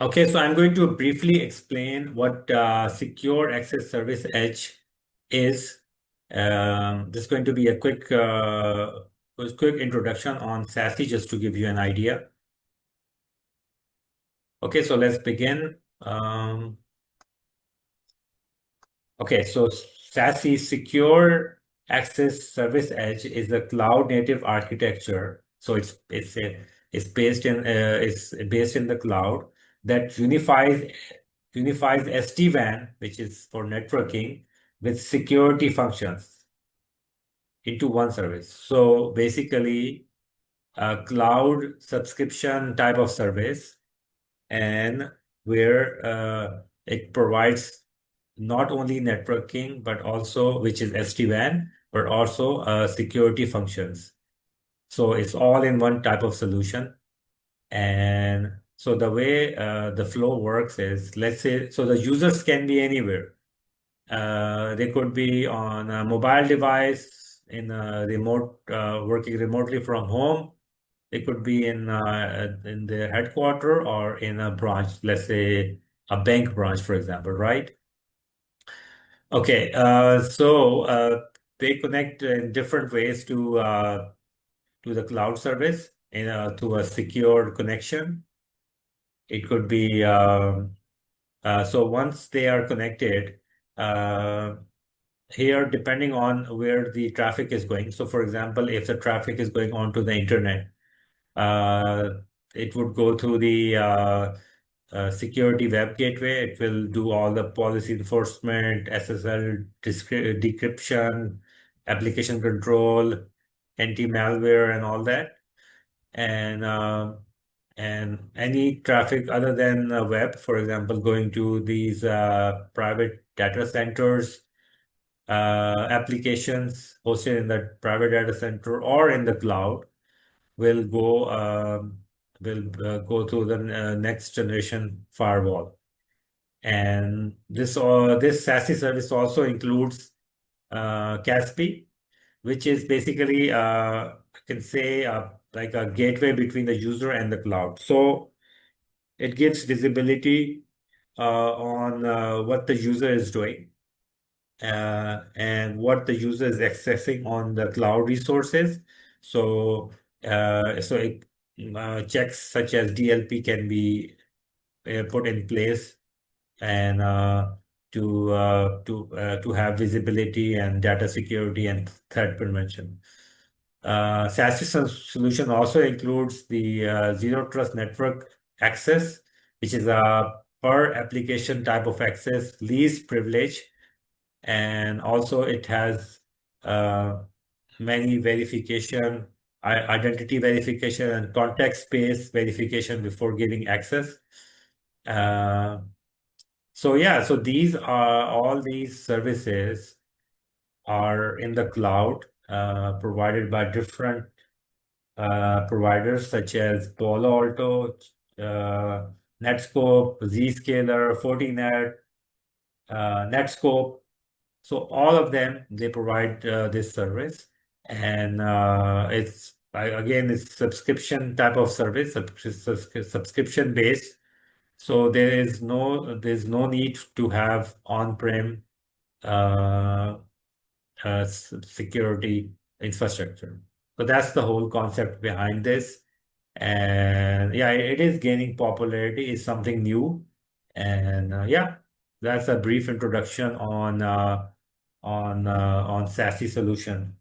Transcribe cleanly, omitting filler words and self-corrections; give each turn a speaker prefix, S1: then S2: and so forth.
S1: Okay, so I'm going to briefly explain what Secure Access Service Edge is. This is going to be a quick introduction on SASE, just to give you an idea. Okay, so let's begin. Okay, so SASE, Secure Access Service Edge, is a cloud-native architecture. So it's based in the cloud that unifies SD-WAN, which is for networking, with security functions into one service. So basically, a cloud subscription type of service, and where it provides not only networking, but also, which is SD-WAN, but also security functions. So it's all in one type of solution. And so the way the flow works is, let's say, so the users can be anywhere. They could be on a mobile device, in a working remotely from home. They could be in the headquarter or in a branch, let's say a bank branch, for example, right? Okay, they connect in different ways to the cloud service to a secure connection. It could be so once they are connected, uh, here, depending on where the traffic is going. So, for example, if the traffic is going onto the internet, uh, it would go through the security web gateway. It will do all the policy enforcement, SSL decryption, application control, anti-malware, and all that. And any traffic other than web, for example, going to these private data centers, applications hosted in the private data center or in the cloud, will go to the next generation firewall. And this SASE service also includes CASP, which is basically I can say like a gateway between the user and the cloud. So it gives visibility on what the user is doing, and what the user is accessing on the cloud resources. So it checks such as DLP can be put in place, and to have visibility and data security and threat prevention. SASE solution also includes the zero trust network access, which is a per application type of access, least privilege, and also it has uh, many verification, identity verification, and context-based verification before giving access. Uh, so yeah, so all these services are in the cloud, provided by different providers such as Palo Alto, uh, Netscope, Zscaler, Fortinet, Netscope. So all of them, they provide this service, and again, it's subscription type of service, subscription based. So there's no need to have on-prem uh, security infrastructure. So that's the whole concept behind this. And yeah, it is gaining popularity. It's something new. And yeah, that's a brief introduction on SASE solution.